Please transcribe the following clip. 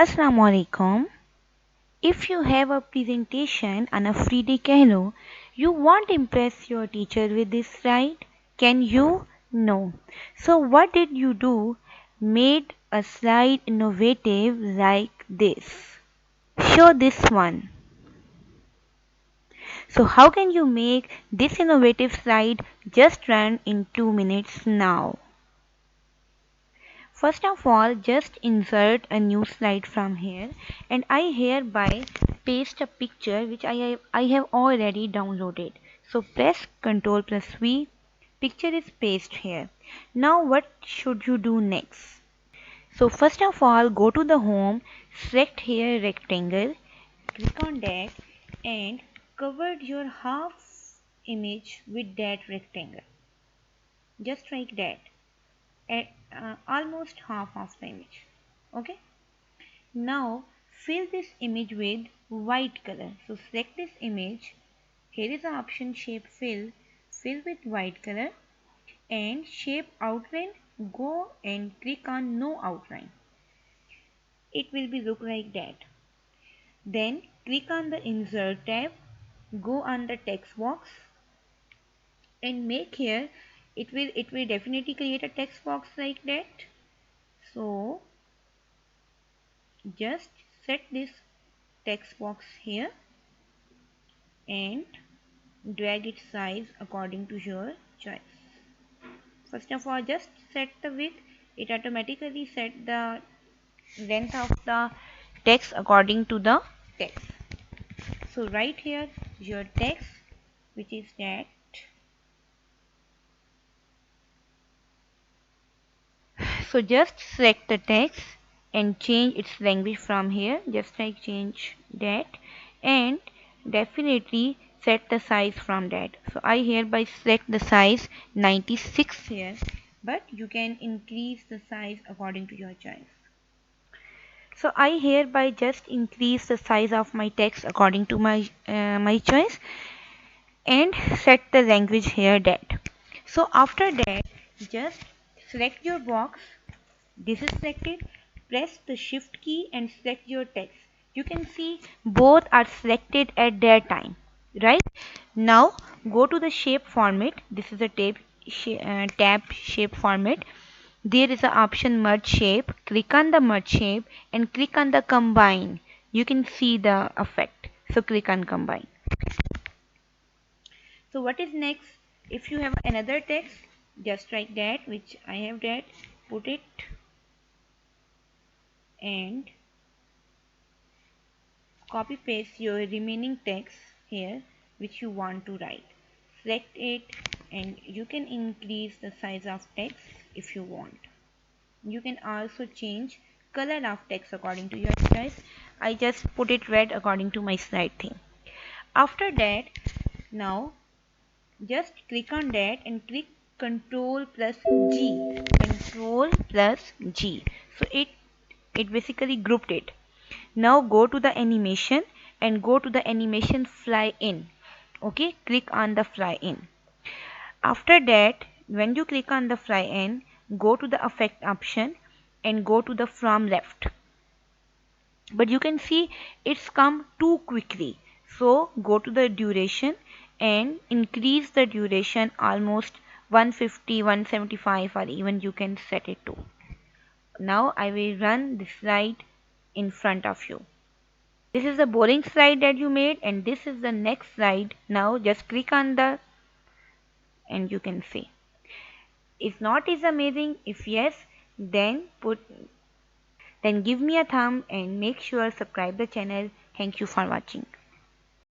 Assalamu alaikum. If you have a presentation on a free day कह लो, you want to impress your teacher with this slide? Can you? No. So what did you do? Made a slide innovative like this. Show this one. So how can you make this innovative slide? Just run in 2 minutes now. First of all, just insert a new slide from here, and I hereby paste a picture which I have already downloaded. So press Ctrl plus V, picture is pasted here. Now what should you do next? So first of all, go to the home, select here rectangle, click on that and cover your half image with that rectangle. Just like that. At almost half of the image. Okay, now fill this image with white color. So select this image. Here is the option shape fill with white color, and shape outline, go and click on no outline. It will be look like that. Then click on the insert tab, go on the text box and make here, it will definitely create a text box like that. So just set this text box here and drag its size according to your choice. First of all, just set the width. It automatically set the length of the text according to the text. So write here your text, which is that. So just select the text and change its language from here, just like change that, and definitely set the size from that. So I hereby select the size 96 here, but you can increase the size according to your choice. So I hereby just increase the size of my text according to my choice and set the language here that. So after that, just select your box. This is selected. Press the shift key and select your text. You can see both are selected at their time, right? Now go to the shape format. This is a tab shape format. There is an option merge shape. Click on the merge shape and click on the combine. You can see the effect. So click on combine. So what is next? If you have another text just like that, which I have that, put it and copy paste your remaining text here which you want to write. Select it and you can increase the size of text if you want. You can also change color of text according to your choice. I just put it red according to my slide theme. After that, now just click on that and click Ctrl plus G. Ctrl plus G. So it basically grouped it. Now go to the animation and go to the animation fly in. Okay, click on the fly in. After that, when you click on the fly in, go to the effect option and go to the from left. But you can see it's come too quickly. So go to the duration and increase the duration almost 150, 175, or even you can set it to. Now I will run the slide in front of you. This is the boring slide that you made and this is the next slide. Now just click on the and you can see. If not is amazing, if yes, then give me a thumb and make sure subscribe the channel. Thank you for watching.